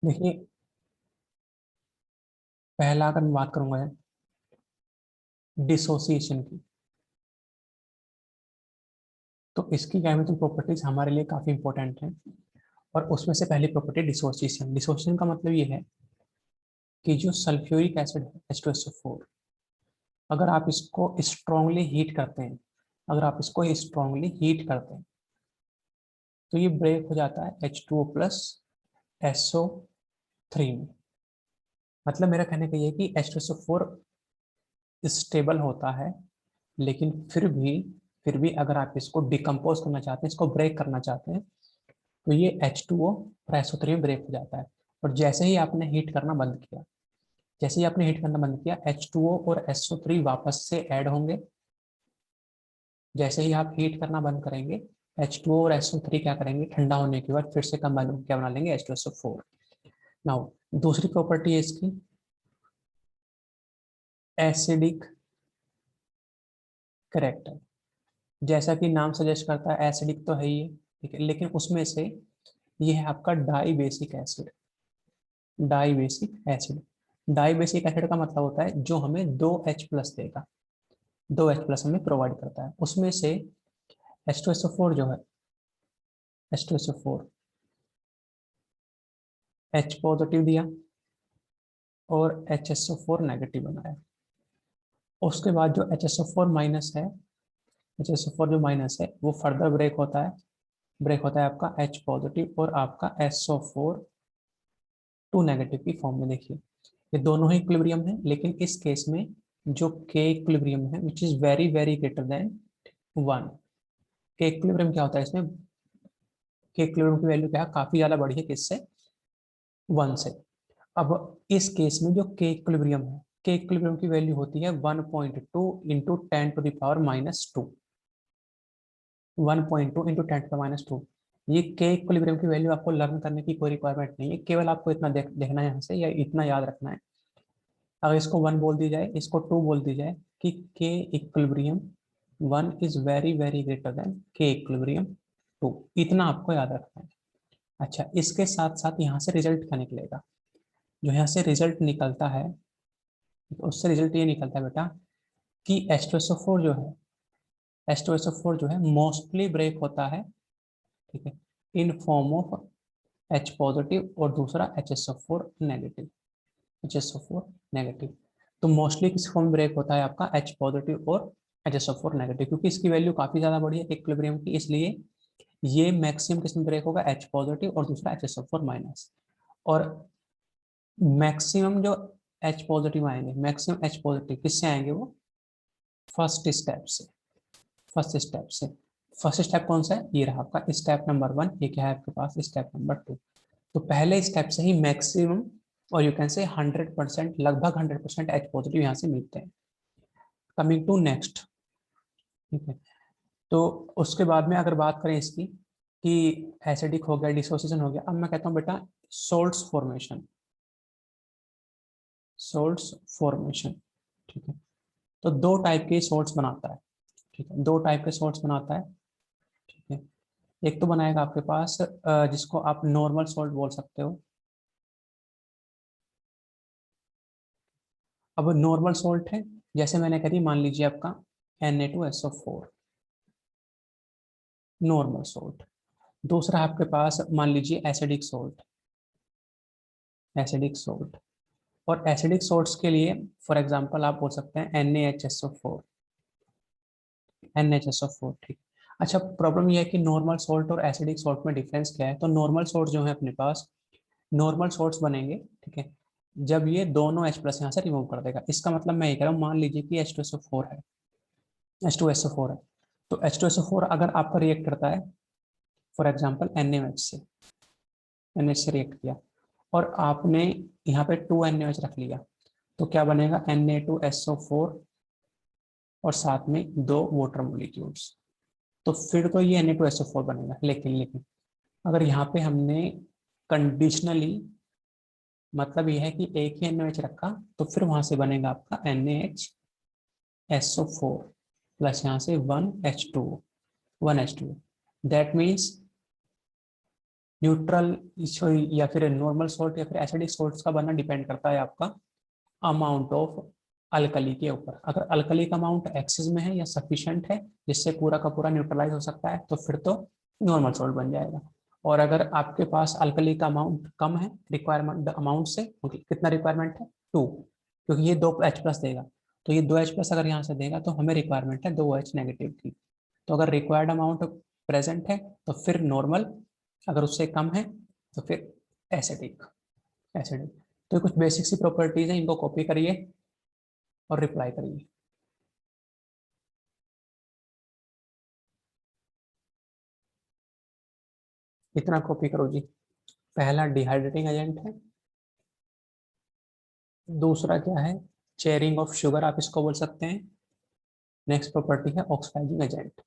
देखिए, पहला अगर मैं बात करूंगा डिसोसिएशन की, तो इसकी केमिकल प्रॉपर्टीज हमारे लिए काफी इंपॉर्टेंट हैं। और उसमें से पहली प्रॉपर्टी डिसोसिएशन। डिसोसिएशन का मतलब ये है कि जो सल्फ्यूरिक एसिड है H2SO4, अगर आप इसको स्ट्रांगली हीट करते हैं, अगर आप इसको स्ट्रांगली हीट करते हैं तो ये ब्रेक हो जाता है H2O प्लस SO3 में। मतलब मेरा कहने का ये है कि H2SO4 स्टेबल होता है, लेकिन फिर भी अगर आप इसको डिकम्पोज करना चाहते हैं, इसको ब्रेक करना चाहते हैं, तो ये H2O और SO3 में ब्रेक हो जाता है। और जैसे ही आपने हीट करना बंद किया, जैसे ही आपने हीट करना बंद किया, H2O और SO3 वापस से ऐड होंगे। जैसे ही आप हीट करना बंद करेंगे, H2O और SO3 क्या करेंगे, ठंडा होने के बाद फिर से कंबाइन होकर क्या बना लेंगे, H2SO4। नाउ दूसरी प्रॉपर्टी है इसकी एसिडिक करेक्टर। जैसा कि नाम सजेस्ट करता है, एसिडिक तो है ही है, ठीक है, लेकिन उसमें से ये है आपका dibasic acid. Dibasic acid, dibasic acid का मतलब होता है जो हमें 2H+ देगा, 2H+ हमें प्रोवाइड करता है। उसमें से H2SO4 जो है, H2SO4 H पॉजिटिव दिया और HSO4 नेगेटिव बनाया। उसके बाद जो HSO4 माइनस है, HSO4 जो माइनस है वो फर्दर ब्रेक होता है, ब्रेक होता है आपका H पॉजिटिव और आपका SO4 2 नेगेटिव की फॉर्म में। देखिए, ये दोनों ही इक्विलिब्रियम है, लेकिन इस केस में जो के इक्विलिब्रियम है which is very very greater than 1। के इक्विलिब्रियम क्या होता है इसमें, के इक्विलिब्रियम की वैल्यू क्या है, काफी ज्यादा बड़ी है किससे, 1 से। अब इस केस में जो के इक्विलिब्रियम है, के इक्विलिब्रियम की वैल्यू होती है 1.2 इंटू 10⁻²2। 1.2 इंटू 10⁻²। ये के इक्विलिब्रियम की वैल्यू आपको लर्न करने की कोई रिक्वायरमेंट नहीं है, केवल आपको इतना देखना है यहाँ से, या इतना याद रखना है। अगर इसको 1 बोल दी जाए, इसको 2 बोल दी जाए कि के equilibrium 1 is very very greater than के इक्विलिब्रियम 2, इतना आपको याद रखना है। अच्छा, इसके साथ साथ यहाँ से रिजल्ट क्या निकलेगा, जो यहाँ से रिजल्ट निकलता है, तो उससे रिजल्ट ये निकलता है बेटा कि H2SO4 जो है, H2SO4 जो है मोस्टली ब्रेक होता है, ठीक है, in form of H positive और दूसरा HSO4 नेगेटिव, HSO4 नेगेटिव। तो मोस्टली किस फॉर्म में ब्रेक होता है आपका, H पॉजिटिव और HSO4 नेगेटिव, क्योंकि इसकी वैल्यू काफी ज्यादा बड़ी है इक्विलिब्रियम की, इसलिए ये मैक्सिमम किस में ब्रेक होगा, H पॉजिटिव और दूसरा HSO4 माइनस। और मैक्सिमम जो H पॉजिटिव आएंगे, मैक्सिमम H पॉजिटिव किससे आएंगे, वो फर्स्ट स्टेप से, फर्स्ट स्टेप से। फर्स्ट स्टेप कौन सा है, ये रहा आपका स्टेप नंबर 1, ये क्या है आपके पास स्टेप नंबर 2। तो पहले स्टेप से ही मैक्सिमम और यू कैन से 100%, लगभग 100% H पॉजिटिव यहाँ से मिलते हैं। कमिंग टू नेक्स्ट, ठीक है, तो उसके बाद में अगर बात करें इसकी कि एसिडिक हो गया, डिसोसिएशन हो गया, अब मैं कहता हूँ बेटा सोल्ट्स फॉर्मेशन, सोल्ट्स फॉर्मेशन, ठीक है। तो दो टाइप के सोल्ट्स बनाता है, ठीक है, दो टाइप के सोल्ट्स बनाता है, ठीक है। एक तो बनाएगा आपके पास जिसको आप नॉर्मल सोल्ट बोल सकते हो। अब नॉर्मल सोल्ट है, जैसे मैंने कह दी, मान लीजिए आपका Na2SO4 नॉर्मल सोल्ट। दूसरा आपके पास मान लीजिए एसिडिक सोल्ट, एसिडिक सोल्ट। और एसिडिक सोल्ट्स के लिए फॉर एग्जांपल आप बोल सकते हैं NaHSO4, NaHSO4, ठीक। अच्छा, प्रॉब्लम यह है कि नॉर्मल सोल्ट और एसिडिक सोल्ट में डिफरेंस क्या है, तो नॉर्मल सोल्ट जो है अपने पास, नॉर्मल सोल्ट्स बनेंगे, ठीक है, जब ये दोनों H+ यहाँ से रिमूव कर देगा। इसका मतलब मैं ये कह रहा हूँ, मान लीजिए कि H2SO4 है, H2SO4 है, तो H2SO4 अगर आपका रिएक्ट करता है फॉर एग्जांपल NaOH से, NaOH से रिएक्ट किया, और आपने यहाँ पे 2NaOH रख लिया, तो क्या बनेगा, Na2SO4 और साथ में दो वाटर मोलिक्यूल्स। तो फिर तो ये Na2SO4 बनेगा, लेकिन अगर यहाँ पे हमने कंडीशनली, मतलब ये है कि एक ही NaOH रखा, तो फिर वहां से बनेगा आपका NaHSO4 प्लस यहाँ से 1H2, 1H2। That means neutral या फिर नॉर्मल सॉल्ट या फिर एसिडिक सॉल्ट्स का बनना डिपेंड करता है आपका अमाउंट ऑफ अल्कली के ऊपर। अगर अल्कली का अमाउंट एक्सेस में है या सफिशिएंट है जिससे पूरा का पूरा न्यूट्रलाइज हो सकता है तो फिर तो नॉर्मल सॉल्ट बन जाएगा। और अगर आपके पास अल्कली का अमाउंट कम है रिक्वायरमेंट अमाउंट से, कितना रिक्वायरमेंट है 2, क्योंकि ये 2H+ देगा, तो ये 2H+ अगर यहाँ से देगा तो हमें रिक्वायरमेंट है 2H नेगेटिव की। तो अगर रिक्वायर्ड अमाउंट प्रेजेंट है तो फिर नॉर्मल, अगर उससे कम है तो फिर एसिडिक। एसिडिक। तो कुछ बेसिक सी प्रॉपर्टीज हैं, इनको कॉपी करिए और रिप्लाई करिए। इतना कॉपी करो जी। पहला डिहाइड्रेटिंग एजेंट है, दूसरा क्या है, चेयरिंग ऑफ शुगर आप इसको बोल सकते हैं। नेक्स्ट प्रॉपर्टी है ऑक्सीडाइजिंग एजेंट।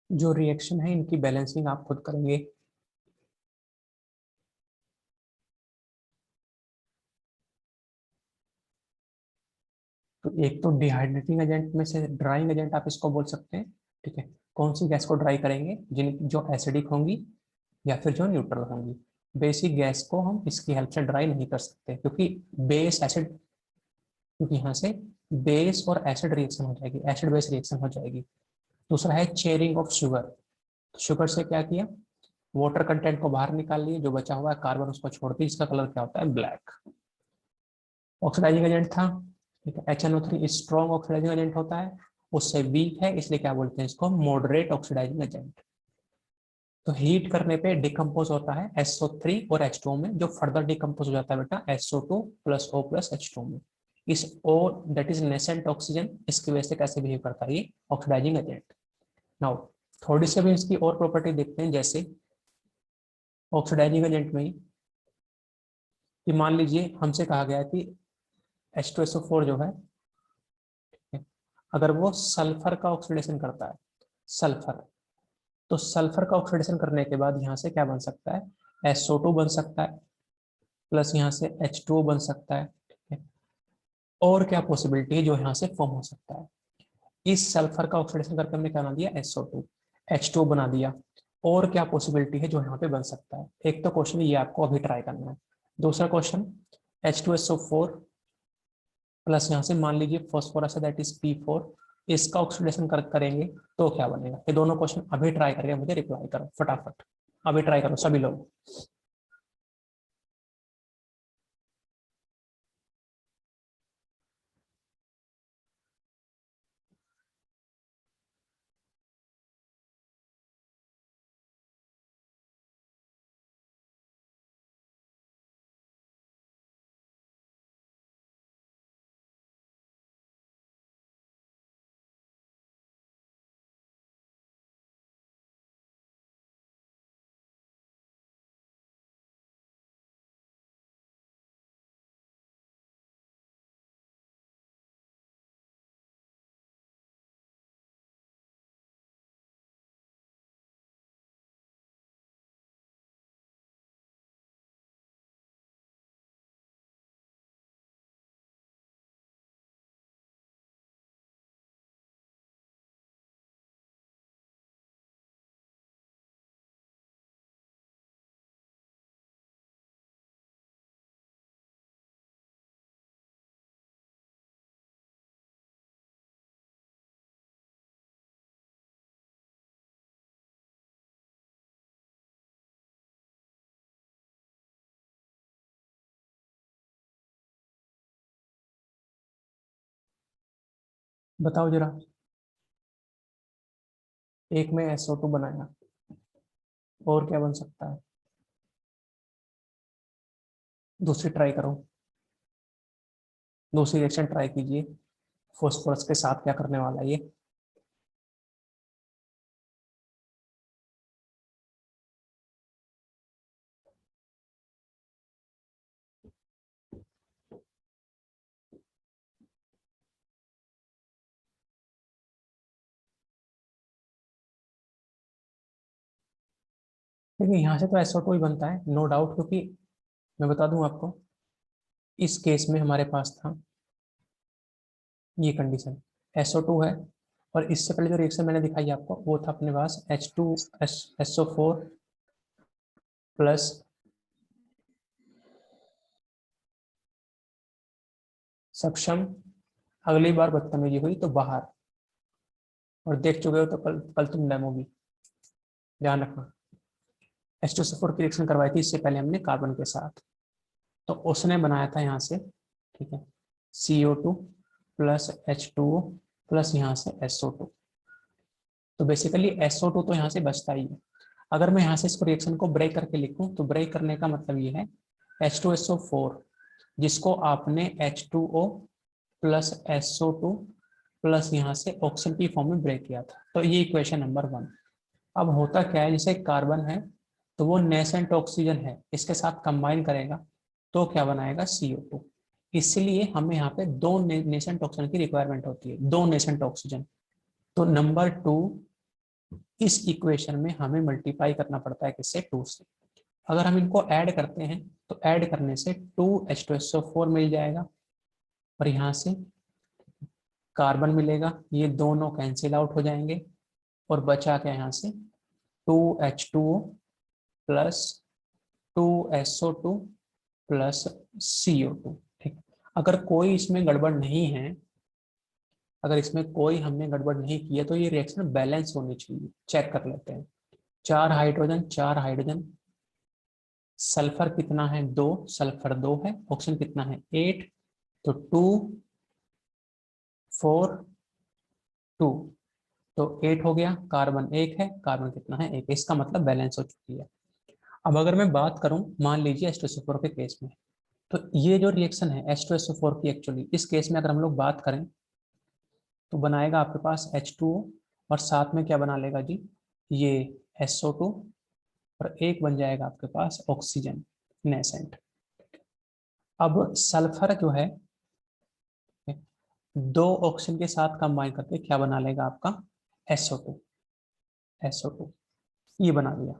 जो रिएक्शन है इनकी बैलेंसिंग आप खुद करेंगे। तो एक तो डिहाइड्रेटिंग एजेंट में से ड्राइंग एजेंट आप इसको बोल सकते हैं, ठीक है। कौन सी गैस को ड्राई करेंगे, जो एसिडिक होंगी या फिर जो न्यूट्रल होंगी। बेसिक गैस को हम इसकी हेल्प से ड्राई नहीं कर सकते, क्योंकि बेस एसिड, क्योंकि यहाँ से बेस और एसिड रिएक्शन हो जाएगी, एसिड बेस रिएक्शन हो जाएगी। दूसरा है चेयरिंग ऑफ शुगर। शुगर से क्या किया, वाटर कंटेंट को बाहर निकाल लिए, जो बचा हुआ है कार्बन उसको छोड़ दी, इसका कलर क्या होता है, ब्लैक। ऑक्सीडाइजिंग एजेंट था, ठीक है। HNO3 स्ट्रॉन्ग ऑक्सीडाइजिंग एजेंट होता है, उससे वीक है, इसलिए क्या बोलते हैं इसको, मॉडरेट ऑक्सीडाइजिंग एजेंट। तो हीट करने पे डिकम्पोज होता है SO3 और H2O में, जो फर्दर डिकम्पोज हो जाता है बेटा SO2 + O + H2O में। इस O that is nascent oxygen, इसकी वजह से कैसे बिहेव करता है ये ऑक्सीडाइजिंग एजेंट। नाउ थोड़ी सी भी इसकी और प्रॉपर्टी देखते हैं, जैसे ऑक्सीडाइजिंग एजेंट में ही कि मान लीजिए हमसे कहा गया है कि H2SO4 जो है, अगर वो सल्फर का ऑक्सीडेशन करता है, सल्फर, तो सल्फर का ऑक्सीडेशन करने के बाद यहाँ से क्या बन सकता है, SO2 बन सकता है, प्लस यहाँ से H2O बन सकता है, ठीक है। और क्या पॉसिबिलिटी है जो यहाँ से फॉर्म हो सकता है, इस सल्फर का ऑक्सीडेशन करके हमने क्या बना दिया, SO2, H2O बना दिया। और क्या पॉसिबिलिटी है जो यहाँ पे बन सकता है, एक तो क्वेश्चन ये आपको अभी ट्राई करना है। दूसरा क्वेश्चन H2SO4 प्लस यहाँ से मान लीजिए फॉस्फोरस है दैट इज P4, इसका ऑक्सीडेशन करेंगे तो क्या बनेगा। ये दोनों क्वेश्चन अभी ट्राई करके मुझे रिप्लाई करो फटाफट, अभी ट्राई करो सभी लोग। बताओ जरा, एक में SO2 बनाया, और क्या बन सकता है, दूसरी ट्राई करो, दूसरी रिएक्शन ट्राई कीजिए, फॉस्फोरस के साथ क्या करने वाला है ये। देखिए यहाँ से तो SO2 ही बनता है नो डाउट, क्योंकि मैं बता दूं आपको, इस केस में हमारे पास था ये कंडीशन, SO2 है, और इससे पहले जो रिएक्शन मैंने दिखाई आपको वो था अपने पास SO4 प्लस सक्षम, अगली बार बदतमीजी हुई तो बाहर, और देख चुके हो तो कल कल तुम डेमो भी, ध्यान रखना। H2SO4 की रिएक्शन करवाई थी इससे पहले हमने कार्बन के साथ, तो उसने बनाया था यहाँ से, ठीक है, CO2 प्लस H2O प्लस यहाँ से SO2। तो बेसिकली SO2 तो यहाँ से बचता ही है। अगर मैं यहाँ से इसको रिएक्शन को ब्रेक करके लिखूं तो ब्रेक करने का मतलब ये है H2SO4 जिसको आपने H2O प्लस SO2 प्लस यहाँ से ऑक्सीजन की फॉर्म में ब्रेक किया था, तो ये इक्वेशन नंबर 1। अब होता क्या है, जैसे कार्बन है तो वो नेसेंट ऑक्सीजन है, इसके साथ कंबाइन करेगा तो क्या बनाएगा, CO2। इसलिए हमें यहाँ पे दो नेसेंट ऑक्सीजन की रिक्वायरमेंट होती है, दो नेसेंट ऑक्सीजन। तो नंबर 2 इस इक्वेशन में हमें मल्टीप्लाई करना पड़ता है किससे, 2 से। अगर हम इनको ऐड करते हैं तो ऐड करने से 2H2SO4 मिल जाएगा, और यहाँ से कार्बन मिलेगा, ये दोनों कैंसिल आउट हो जाएंगे, और बचा क्या यहाँ से 2H2O plus 2SO2 plus CO2। ठीक, अगर कोई इसमें गड़बड़ नहीं है, अगर इसमें कोई हमने गड़बड़ नहीं की है तो ये रिएक्शन बैलेंस होनी चाहिए। चेक कर लेते हैं। 4 हाइड्रोजन 4 हाइड्रोजन, सल्फर कितना है 2, सल्फर 2 है, ऑक्सीजन कितना है 8, तो 2 4 2, तो 8 हो गया, कार्बन 1 है, कार्बन कितना है 1, इसका मतलब बैलेंस हो चुकी है। अब अगर मैं बात करूं मान लीजिए H2SO4 के केस में, तो ये जो रिएक्शन है H2SO4 की, एक्चुअली इस केस में अगर हम लोग बात करें तो बनाएगा आपके पास H2O और साथ में क्या बना लेगा जी, ये SO2, और एक बन जाएगा आपके पास ऑक्सीजन नेसेंट। अब सल्फर जो है दो ऑक्सीजन के साथ कंबाइन करके क्या बना लेगा आपका SO2, SO2 ये बना लिया।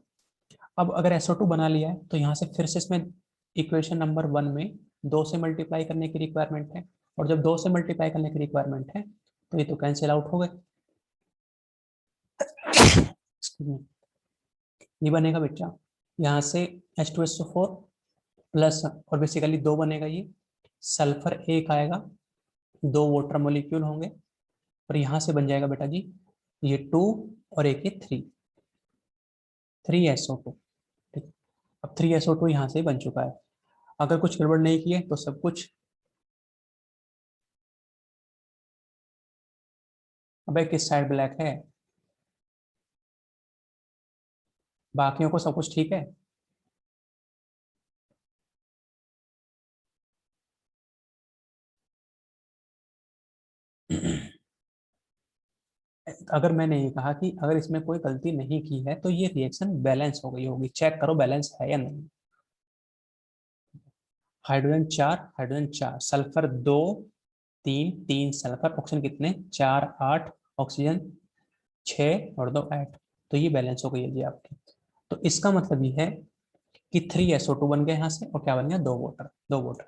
अब अगर SO2 बना लिया है तो यहाँ से फिर से इसमें इक्वेशन नंबर 1 में 2 से मल्टीप्लाई करने की रिक्वायरमेंट है, और जब 2 से मल्टीप्लाई करने की रिक्वायरमेंट है तो ये तो कैंसिल आउट हो गए। ये बनेगा बेटा यहाँ से H2SO4 प्लस, और बेसिकली 2 बनेगा, ये सल्फर 1 आएगा, 2 वाटर मोलिक्यूल होंगे, और यहाँ से बन जाएगा बेटा जी ये 2 और एक ये 3SO2। ठीक, अब 3SO2 यहाँ से बन चुका है। अगर कुछ गड़बड़ नहीं की है तो सब कुछ, अबे किस साइड ब्लैक है, बाकियों को सब कुछ ठीक है। अगर मैंने ये कहा कि अगर इसमें कोई गलती नहीं की है तो ये रिएक्शन बैलेंस हो गई होगी, चेक करो बैलेंस है या नहीं। हाइड्रोजन 4 सल्फर 2 3 3 सल्फर, ऑक्सीजन कितने 4 8, ऑक्सीजन 6 और 2 8, तो ये बैलेंस हो गई है जी आपकी। तो इसका मतलब ये है कि 3SO2 बन गया यहाँ से, और क्या बन गया 2 वाटर।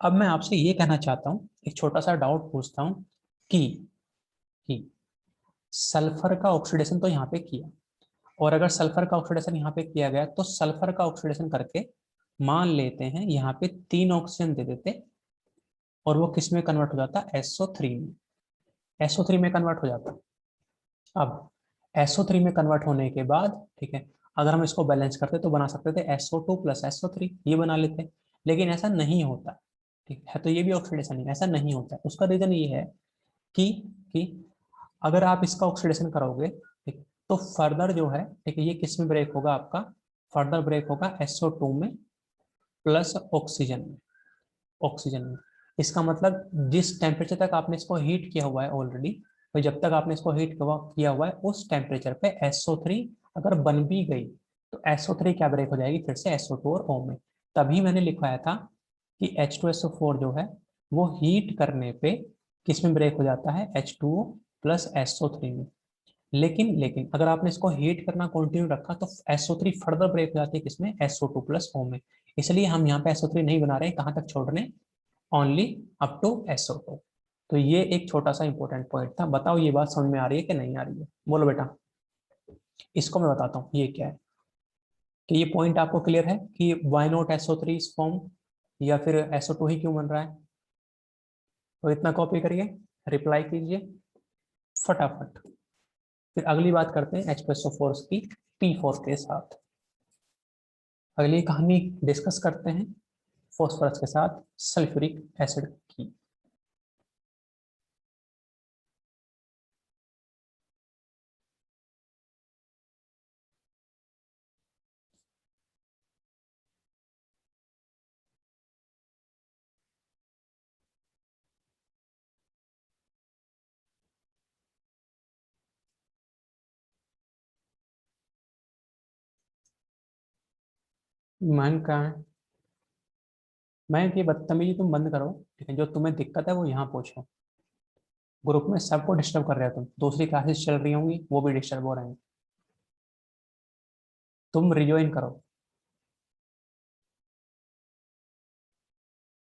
अब मैं आपसे ये कहना चाहता हूँ, एक छोटा सा डाउट पूछता हूँ कि सल्फर का ऑक्सीडेशन तो यहाँ पे किया, और अगर सल्फर का ऑक्सीडेशन यहाँ पे किया गया तो सल्फर का ऑक्सीडेशन करके मान लेते हैं यहाँ पे 3 ऑक्सीजन दे देते, और वो किस में कन्वर्ट हो जाता SO3 में, SO3 में कन्वर्ट हो जाता। अब SO3 में कन्वर्ट होने के बाद ठीक है, अगर हम इसको बैलेंस करते तो बना सकते थे SO2 प्लस SO3, ये बना लेते, लेकिन ऐसा नहीं होता। ठीक है, तो ये भी ऑक्सीडेशन है, ऐसा नहीं होता है। उसका रीजन ये है कि कि अगर आप इसका ऑक्सीडेशन करोगे ठीक, तो फर्दर जो है ठीक है, ये किस में ब्रेक होगा आपका, फर्दर ब्रेक होगा SO2 में प्लस ऑक्सीजन में, ऑक्सीजन में। इसका मतलब जिस टेम्परेचर तक आपने इसको हीट किया हुआ है ऑलरेडी, तो जब तक आपने इसको हीट किया हुआ है उस टेम्परेचर पे SO3 अगर बन भी गई तो SO3 क्या ब्रेक हो जाएगी फिर से SO2 और O में। तभी मैंने लिखवाया था कि H2SO4 जो है वो हीट करने पे किस में ब्रेक हो जाता है H2O प्लस SO3 में। लेकिन अगर आपने इसको हीट करना कंटिन्यू रखा तो SO3 फर्दर ब्रेक हो जाती है किसमें SO2 प्लस O में। इसलिए हम यहाँ पे SO3 नहीं बना रहे हैं, कहाँ तक छोड़ रहे हैं ओनली अप टू SO2। तो ये एक छोटा सा इंपॉर्टेंट पॉइंट था। बताओ ये बात समझ में आ रही है कि नहीं आ रही है, बोलो बेटा। इसको मैं बताता हूँ ये क्या है, कि ये पॉइंट आपको क्लियर है कि why not SO3 is form, या फिर SO2 ही क्यों बन रहा है। तो इतना कॉपी करिए, रिप्लाई कीजिए फटाफट। फिर अगली बात करते हैं H2SO4 की P4 के साथ। अगली कहानी डिस्कस करते हैं फॉस्फोरस के साथ सल्फ्यूरिक एसिड की। मन का मैं ये बदतमीजी तुम बंद करो, ठीक है, जो तुम्हें दिक्कत है वो यहाँ पूछो। ग्रुप में सबको डिस्टर्ब कर रहे हो तुम, दूसरी क्लासेस चल रही होंगी वो भी डिस्टर्ब हो रहे हैं, तुम रिज्वाइन करो।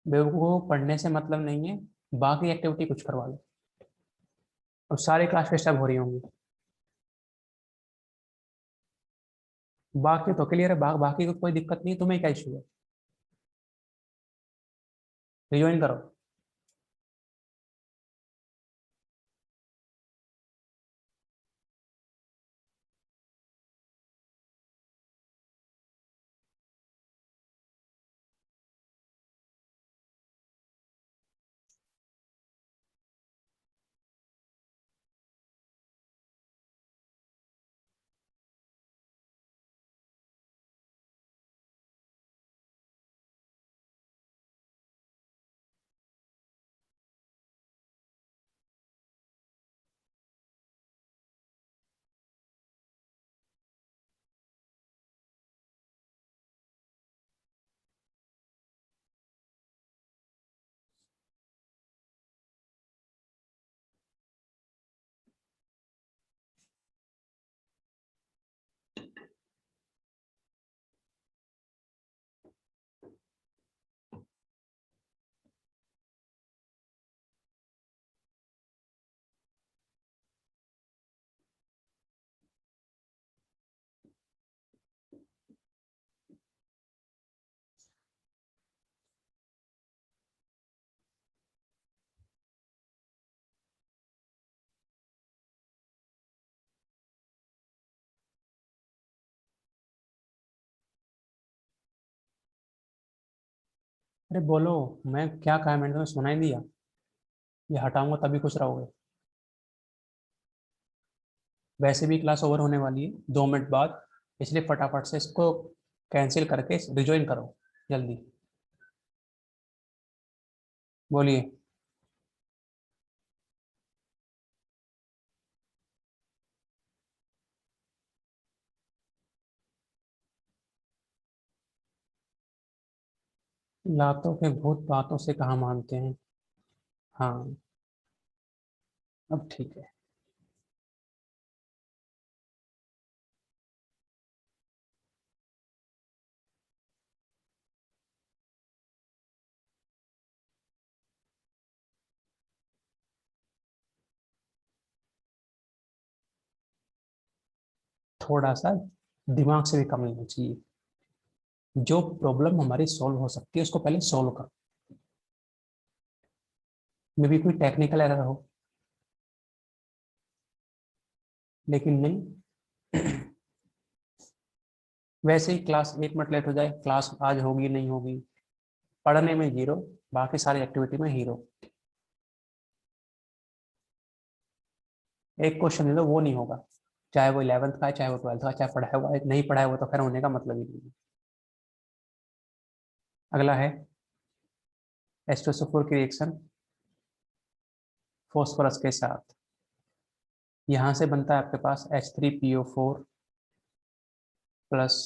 बेवकूफों को पढ़ने से मतलब नहीं है, बाकी एक्टिविटी कुछ करवा लो। अब सारी क्लास डिस्टर्ब हो रही होंगी। बाकी तो क्लियर है, बाकी को कोई दिक्कत नहीं, तुम्हें क्या इशू है? रिज्वाइन करो। अरे बोलो, मैं क्या कहा, मैंने तुम्हें सुनाई दिया? ये हटाऊंगा तभी खुश रहोगे। वैसे भी क्लास ओवर होने वाली है 2 मिनट बाद, इसलिए फटाफट से इसको कैंसिल करके रिज्वाइन करो जल्दी। बोलिए। लातों के भूत बातों से कहाँ मानते हैं। हाँ, अब ठीक है। थोड़ा सा दिमाग से भी कम लेना चाहिए। जो प्रॉब्लम हमारी सॉल्व हो सकती है उसको पहले सॉल्व करो। मे भी कोई टेक्निकल एरर हो, लेकिन नहीं। वैसे ही क्लास 1 मिनट लेट हो जाए, क्लास आज होगी नहीं होगी, पढ़ने में जीरो, बाकी सारी एक्टिविटी में हीरो। एक क्वेश्चन दे दो वो नहीं होगा, चाहे वो 11th का है, चाहे वो 12th का, चाहे पढ़ा हुआ है नहीं पढ़ा है, वो तो खैर होने का मतलब ही नहीं है। अगला है H2SO4 की रिएक्शन फॉस्फोरस के साथ। यहां से बनता है आपके पास H3PO4 प्लस।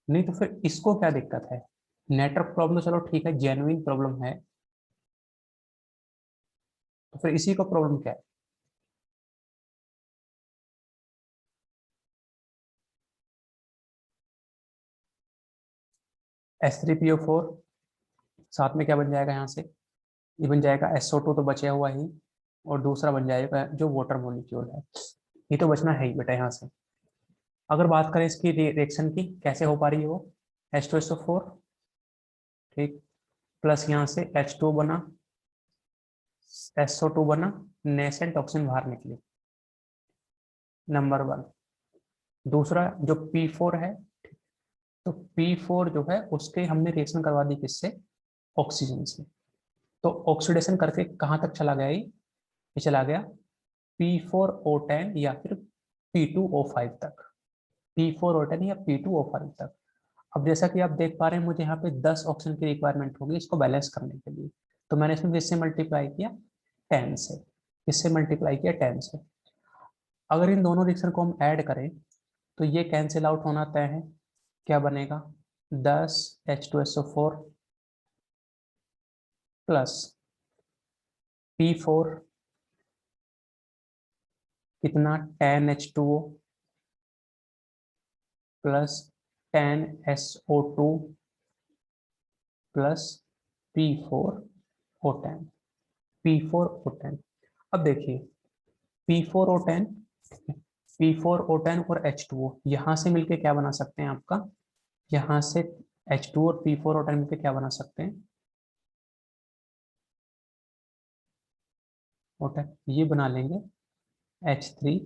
नहीं तो फिर इसको क्या दिक्कत है? नेटवर्क प्रॉब्लम तो चलो ठीक है, जेन्युइन प्रॉब्लम है, तो फिर इसी को प्रॉब्लम क्या है? H3PO4 साथ में क्या बन जाएगा यहाँ से? ये बन जाएगा SO2 तो बचा हुआ ही, और दूसरा बन जाएगा जो वाटर मॉलिक्यूल है। ये तो बचना है ही बेटा यहाँ से। अगर बात करें इसकी रिएक्शन की कैसे हो पा रही है वो, H2SO4, ठीक, प्लस यहाँ से H2 बना, SO2 बना, नेसेंट टॉक्सिन बाहर निकली, नंबर 1। दूसरा जो P4 है, तो P4 जो है उसके हमने रिएक्शन करवा दी किससे? ऑक्सीजन से। तो ऑक्सीडेशन करके कहाँ तक चला गया ये चला गया P4O10 या फिर P2O5 तक। P4O10 या P2O5 तक। अब जैसा कि आप देख पा रहे हैं, मुझे यहाँ पे 10 ऑक्सीजन की रिक्वायरमेंट होगी इसको बैलेंस करने के लिए। तो मैंने इसमें किससे मल्टीप्लाई किया? 10 से। किससे मल्टीप्लाई किया? 10 से। अगर इन दोनों रिएक्शन को हम ऐड करें तो ये कैंसिल आउट होना तय है। क्या बनेगा? 10 H2SO4 प्लस P4 कितना? 10H2O plus 10SO2 plus P4O10। P4O10। अब देखिए, P4O10, P4O10 और H2O यहाँ से मिलके क्या बना सकते हैं आपका, यहाँ से H2 और P4O10 मिलके क्या बना सकते हैं, O10, ये बना लेंगे H3